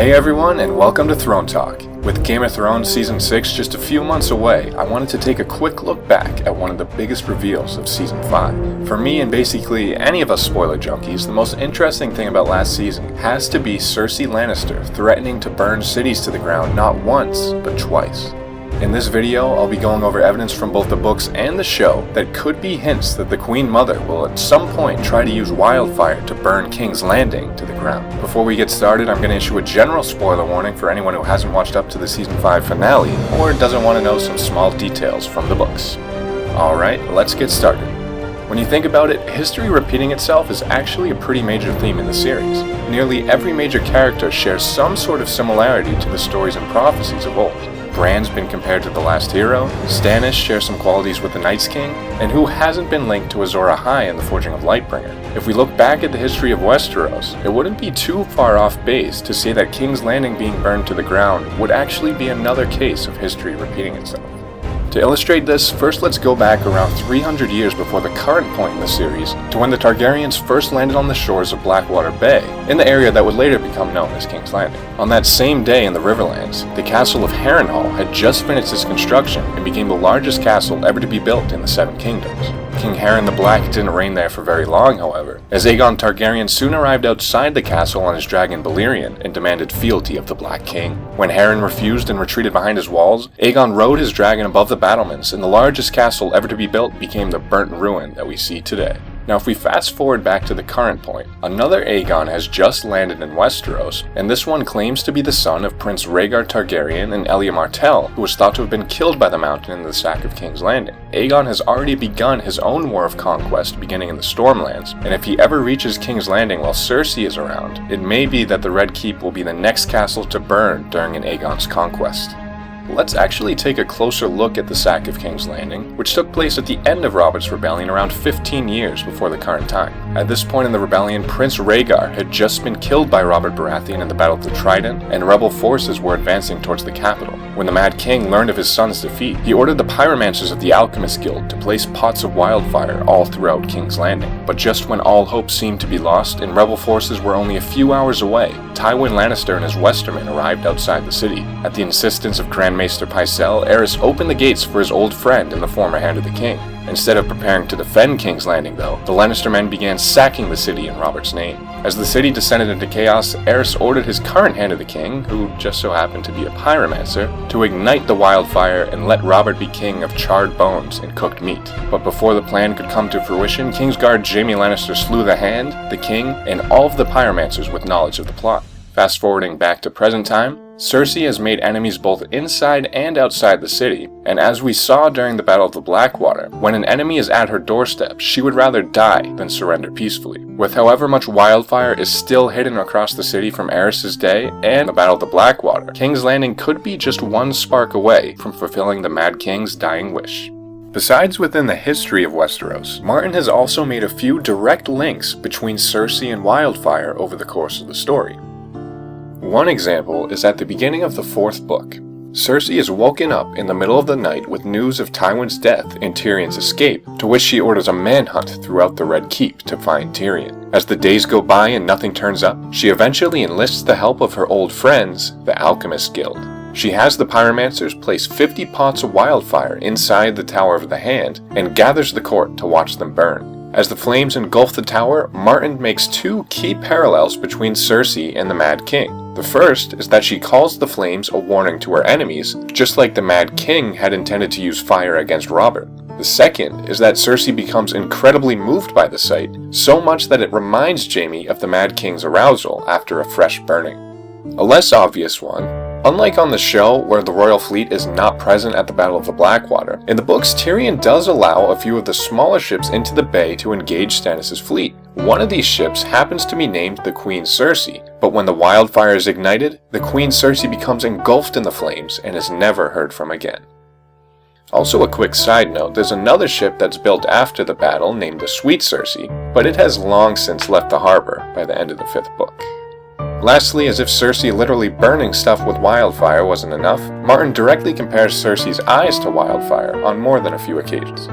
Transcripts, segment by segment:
Hey everyone, and welcome to Throne Talk. With Game of Thrones Season 6 just a few months away, I wanted to take a quick look back at one of the biggest reveals of Season 5. For me and basically any of us spoiler junkies, the most interesting thing about last season has to be Cersei Lannister threatening to burn cities to the ground not once, but twice. In this video, I'll be going over evidence from both the books and the show that could be hints that the Queen Mother will at some point try to use wildfire to burn King's Landing to the ground. Before we get started, I'm going to issue a general spoiler warning for anyone who hasn't watched up to the Season 5 finale or doesn't want to know some small details from the books. Alright, let's get started. When you think about it, history repeating itself is actually a pretty major theme in the series. Nearly every major character shares some sort of similarity to the stories and prophecies of old. Bran's been compared to the last hero, Stannis shares some qualities with the Night's King, and who hasn't been linked to Azor Ahai in the Forging of Lightbringer? If we look back at the history of Westeros, it wouldn't be too far off base to say that King's Landing being burned to the ground would actually be another case of history repeating itself. To illustrate this, first let's go back around 300 years before the current point in the series to when the Targaryens first landed on the shores of Blackwater Bay, in the area that would later become known as King's Landing. On that same day in the Riverlands, the castle of Harrenhal had just finished its construction and became the largest castle ever to be built in the Seven Kingdoms. King Harren the Black didn't reign there for very long, however, as Aegon Targaryen soon arrived outside the castle on his dragon Balerion and demanded fealty of the Black King. When Harren refused and retreated behind his walls, Aegon rode his dragon above the battlements, and the largest castle ever to be built became the burnt ruin that we see today. Now if we fast forward back to the current point, another Aegon has just landed in Westeros, and this one claims to be the son of Prince Rhaegar Targaryen and Elia Martell, who was thought to have been killed by the Mountain in the sack of King's Landing. Aegon has already begun his own war of conquest beginning in the Stormlands, and if he ever reaches King's Landing while Cersei is around, it may be that the Red Keep will be the next castle to burn during an Aegon's conquest. Let's actually take a closer look at the sack of King's Landing, which took place at the end of Robert's Rebellion around 15 years before the current time. At this point in the rebellion, Prince Rhaegar had just been killed by Robert Baratheon in the Battle of the Trident, and rebel forces were advancing towards the capital. When the Mad King learned of his son's defeat, he ordered the pyromancers of the Alchemist Guild to place pots of wildfire all throughout King's Landing. But just when all hope seemed to be lost and rebel forces were only a few hours away, Tywin Lannister and his Westermen arrived outside the city. At the insistence of Grand Maester Pycelle, Aerys opened the gates for his old friend and the former Hand of the King. Instead of preparing to defend King's Landing though, the Lannister men began sacking the city in Robert's name. As the city descended into chaos, Aerys ordered his current Hand of the King, who just so happened to be a pyromancer, to ignite the wildfire and let Robert be king of charred bones and cooked meat. But before the plan could come to fruition, Kingsguard Jaime Lannister slew the Hand, the King, and all of the pyromancers with knowledge of the plot. Fast forwarding back to present time, Cersei has made enemies both inside and outside the city, and as we saw during the Battle of the Blackwater, when an enemy is at her doorstep, she would rather die than surrender peacefully. With however much wildfire is still hidden across the city from Aerys' day and the Battle of the Blackwater, King's Landing could be just one spark away from fulfilling the Mad King's dying wish. Besides within the history of Westeros, Martin has also made a few direct links between Cersei and wildfire over the course of the story. One example is at the beginning of the 4th book. Cersei is woken up in the middle of the night with news of Tywin's death and Tyrion's escape, to which she orders a manhunt throughout the Red Keep to find Tyrion. As the days go by and nothing turns up, she eventually enlists the help of her old friends, the Alchemist Guild. She has the pyromancers place 50 pots of wildfire inside the Tower of the Hand and gathers the court to watch them burn. As the flames engulf the tower, Martin makes two key parallels between Cersei and the Mad King. The first is that she calls the flames a warning to her enemies, just like the Mad King had intended to use fire against Robert. The second is that Cersei becomes incredibly moved by the sight, so much that it reminds Jaime of the Mad King's arousal after a fresh burning. A less obvious one, unlike on the show, where the royal fleet is not present at the Battle of the Blackwater, in the books Tyrion does allow a few of the smaller ships into the bay to engage Stannis' fleet. One of these ships happens to be named the Queen Cersei, but when the wildfire is ignited, the Queen Cersei becomes engulfed in the flames and is never heard from again. Also a quick side note, there's another ship that's built after the battle named the Sweet Cersei, but it has long since left the harbor by the end of the 5th book. Lastly, as if Cersei literally burning stuff with wildfire wasn't enough, Martin directly compares Cersei's eyes to wildfire on more than a few occasions.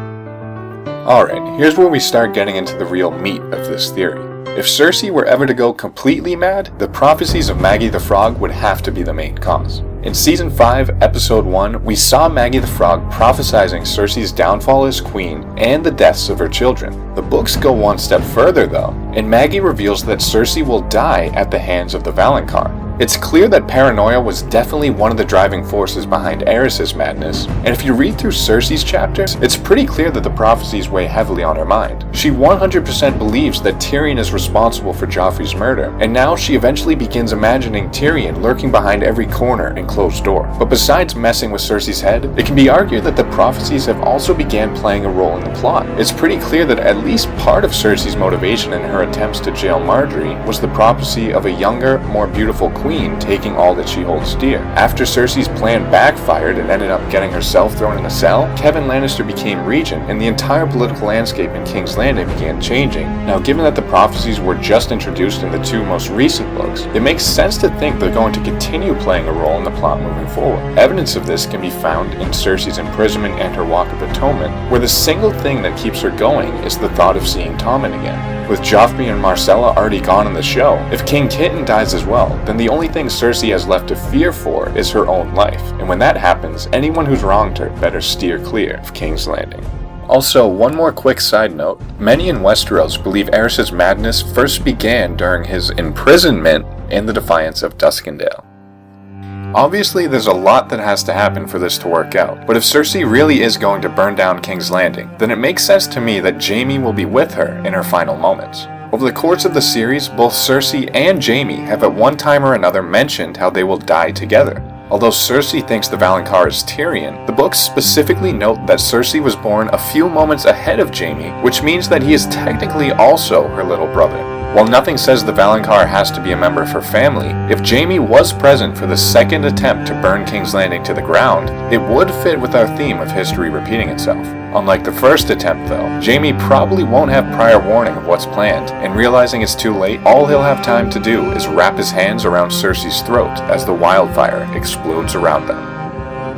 Alright, here's where we start getting into the real meat of this theory. If Cersei were ever to go completely mad, the prophecies of Maggie the Frog would have to be the main cause. In Season 5, Episode 1, we saw Maggie the Frog prophesizing Cersei's downfall as queen and the deaths of her children. The books go one step further though, and Maggie reveals that Cersei will die at the hands of the Valonqar. It's clear that paranoia was definitely one of the driving forces behind Aerys's madness, and if you read through Cersei's chapters, it's pretty clear that the prophecies weigh heavily on her mind. She 100% believes that Tyrion is responsible for Joffrey's murder, and now she eventually begins imagining Tyrion lurking behind every corner and closed door. But besides messing with Cersei's head, it can be argued that the prophecies have also began playing a role in the plot. It's pretty clear that at least part of Cersei's motivation in her attempts to jail Margaery was the prophecy of a younger, more beautiful queen taking all that she holds dear. After Cersei's plan backfired and ended up getting herself thrown in a cell, Kevan Lannister became regent and the entire political landscape in King's Landing began changing. Now, given that the prophecies were just introduced in the two most recent books, it makes sense to think they're going to continue playing a role in the plot moving forward. Evidence of this can be found in Cersei's imprisonment and her Walk of Atonement, where the single thing that keeps her going is the thought of seeing Tommen again. With Joffrey and Myrcella already gone in the show, if King Kitten dies as well, then the only thing Cersei has left to fear for is her own life, and when that happens, anyone who's wronged her better steer clear of King's Landing. Also, one more quick side note, many in Westeros believe Aerys's madness first began during his imprisonment in the Defiance of Duskendale. Obviously, there's a lot that has to happen for this to work out, but if Cersei really is going to burn down King's Landing, then it makes sense to me that Jaime will be with her in her final moments. Over the course of the series, both Cersei and Jaime have at one time or another mentioned how they will die together. Although Cersei thinks the Valonqar is Tyrion, the books specifically note that Cersei was born a few moments ahead of Jaime, which means that he is technically also her little brother. While nothing says the Valonqar has to be a member of her family, if Jaime was present for the second attempt to burn King's Landing to the ground, it would fit with our theme of history repeating itself. Unlike the first attempt though, Jaime probably won't have prior warning of what's planned, and realizing it's too late, all he'll have time to do is wrap his hands around Cersei's throat as the wildfire explodes around them.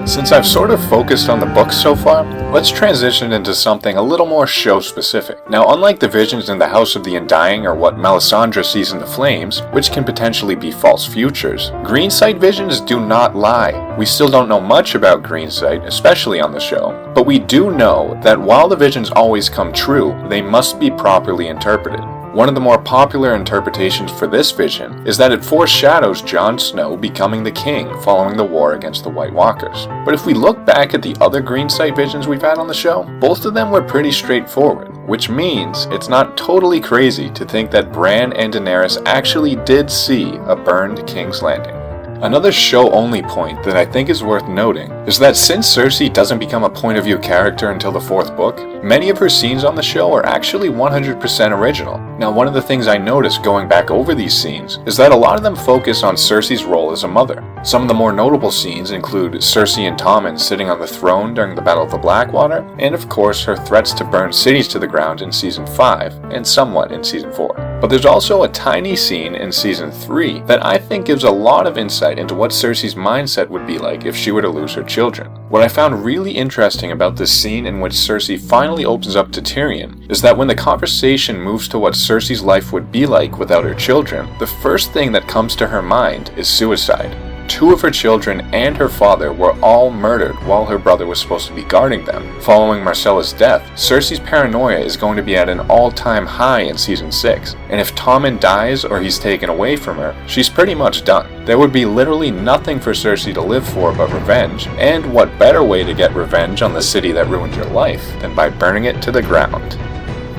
Since I've sort of focused on the books so far, let's transition into something a little more show-specific. Now, unlike the visions in the House of the Undying or what Melisandre sees in the flames, which can potentially be false futures, Greensight visions do not lie. We still don't know much about Greensight, especially on the show, but we do know that while the visions always come true, they must be properly interpreted. One of the more popular interpretations for this vision is that it foreshadows Jon Snow becoming the king following the war against the White Walkers. But if we look back at the other Greensight visions we've had on the show, both of them were pretty straightforward, which means it's not totally crazy to think that Bran and Daenerys actually did see a burned King's Landing. Another show-only point that I think is worth noting is that since Cersei doesn't become a point-of-view character until the fourth book, many of her scenes on the show are actually 100% original. Now, one of the things I noticed going back over these scenes is that a lot of them focus on Cersei's role as a mother. Some of the more notable scenes include Cersei and Tommen sitting on the throne during the Battle of the Blackwater, and of course her threats to burn cities to the ground in Season 5, and somewhat in Season 4. But there's also a tiny scene in Season 3 that I think gives a lot of insight into what Cersei's mindset would be like if she were to lose her children. What I found really interesting about this scene in which Cersei finally opens up to Tyrion is that when the conversation moves to what Cersei's life would be like without her children, the first thing that comes to her mind is suicide. 2 of her children and her father were all murdered while her brother was supposed to be guarding them. Following Myrcella's death, Cersei's paranoia is going to be at an all-time high in Season 6, and if Tommen dies or he's taken away from her, she's pretty much done. There would be literally nothing for Cersei to live for but revenge, and what better way to get revenge on the city that ruined your life than by burning it to the ground.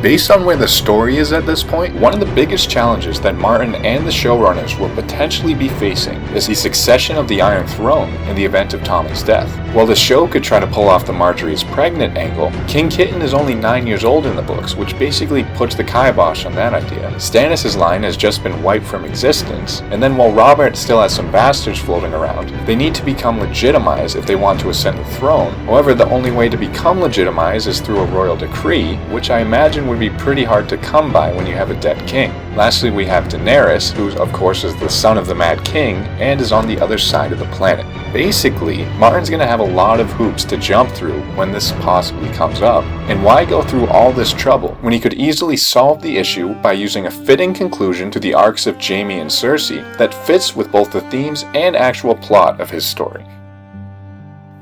Based on where the story is at this point, one of the biggest challenges that Martin and the showrunners will potentially be facing is the succession of the Iron Throne in the event of Tommen's death. While the show could try to pull off the Margaery is pregnant angle, King Kitten is only 9 years old in the books, which basically puts the kibosh on that idea. Stannis' line has just been wiped from existence, and then while Robert still has some bastards floating around, they need to become legitimized if they want to ascend the throne. However, the only way to become legitimized is through a royal decree, which I imagine would be pretty hard to come by when you have a dead king. Lastly, we have Daenerys, who of course is the son of the Mad King and is on the other side of the planet. Basically, Martin's gonna have a lot of hoops to jump through when this possibly comes up, and why go through all this trouble when he could easily solve the issue by using a fitting conclusion to the arcs of Jaime and Cersei that fits with both the themes and actual plot of his story.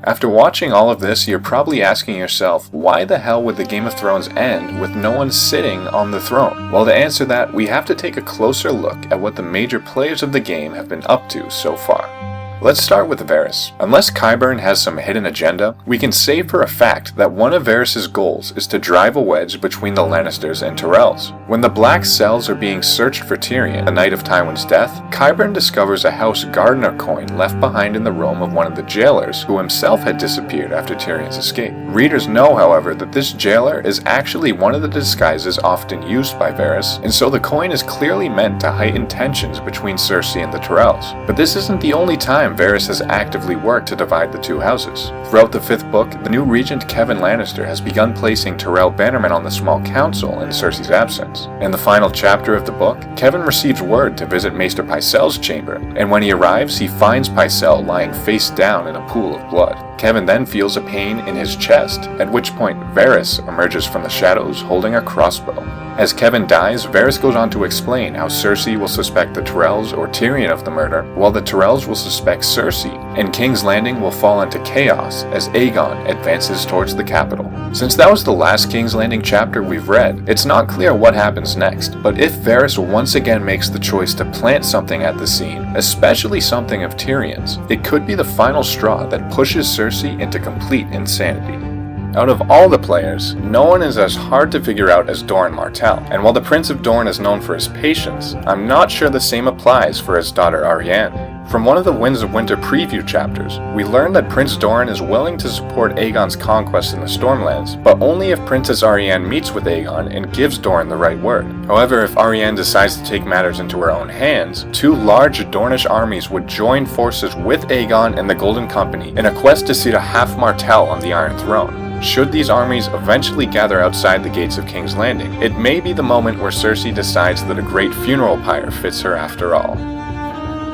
After watching all of this, you're probably asking yourself, why the hell would the Game of Thrones end with no one sitting on the throne? Well, to answer that, we have to take a closer look at what the major players of the game have been up to so far. Let's start with Varys. Unless Qyburn has some hidden agenda, we can say for a fact that one of Varys' goals is to drive a wedge between the Lannisters and Tyrells. When the Black Cells are being searched for Tyrion the night of Tywin's death, Qyburn discovers a House Gardener coin left behind in the room of one of the jailers who himself had disappeared after Tyrion's escape. Readers know, however, that this jailer is actually one of the disguises often used by Varys, and so the coin is clearly meant to heighten tensions between Cersei and the Tyrells. But this isn't the only time Varys has actively worked to divide the two houses. Throughout the 5th book, the new regent Kevan Lannister has begun placing Tyrell Bannerman on the small council in Cersei's absence. In the final chapter of the book, Kevan receives word to visit Maester Pycelle's chamber, and when he arrives, he finds Pycelle lying face down in a pool of blood. Kevan then feels a pain in his chest, at which point Varys emerges from the shadows holding a crossbow. As Kevan dies, Varys goes on to explain how Cersei will suspect the Tyrells or Tyrion of the murder, while the Tyrells will suspect Cersei, and King's Landing will fall into chaos as Aegon advances towards the capital. Since that was the last King's Landing chapter we've read, it's not clear what happens next, but if Varys once again makes the choice to plant something at the scene, especially something of Tyrion's, it could be the final straw that pushes Cersei into complete insanity. Out of all the players, no one is as hard to figure out as Doran Martell, and while the Prince of Dorne is known for his patience, I'm not sure the same applies for his daughter Arianne. From one of the Winds of Winter preview chapters, we learn that Prince Doran is willing to support Aegon's conquest in the Stormlands, but only if Princess Arianne meets with Aegon and gives Doran the right word. However, if Arianne decides to take matters into her own hands, two large Dornish armies would join forces with Aegon and the Golden Company in a quest to seat a half Martell on the Iron Throne. Should these armies eventually gather outside the gates of King's Landing, it may be the moment where Cersei decides that a great funeral pyre fits her after all.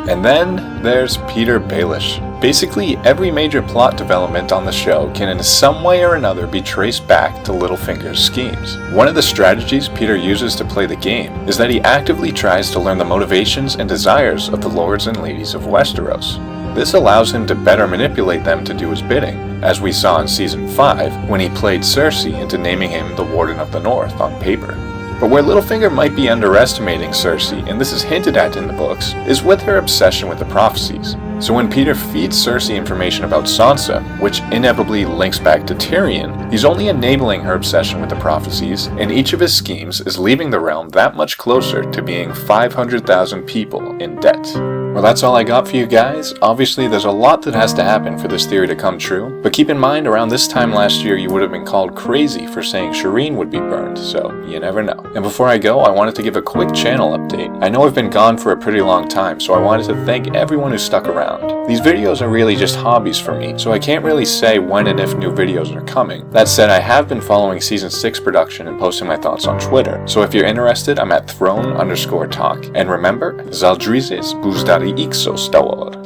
And then there's Petyr Baelish. Basically, every major plot development on the show can in some way or another be traced back to Littlefinger's schemes. One of the strategies Petyr uses to play the game is that he actively tries to learn the motivations and desires of the lords and ladies of Westeros. This allows him to better manipulate them to do his bidding, as we saw in Season 5 when he played Cersei into naming him the Warden of the North on paper. But where Littlefinger might be underestimating Cersei, and this is hinted at in the books, is with her obsession with the prophecies. So when Petyr feeds Cersei information about Sansa, which inevitably links back to Tyrion, he's only enabling her obsession with the prophecies, and each of his schemes is leaving the realm that much closer to being 500,000 people in debt. Well, that's all I got for you guys. Obviously, there's a lot that has to happen for this theory to come true, but keep in mind, around this time last year, you would have been called crazy for saying Shireen would be burned, so you never know. And before I go, I wanted to give a quick channel update. I know I've been gone for a pretty long time, so I wanted to thank everyone who stuck around. These videos are really just hobbies for me, so I can't really say when and if new videos are coming. That said, I have been following Season 6 production and posting my thoughts on Twitter, so if you're interested, I'm at Throne_Talk. And remember, Zaldrizes Buzdari Ixos Dawar.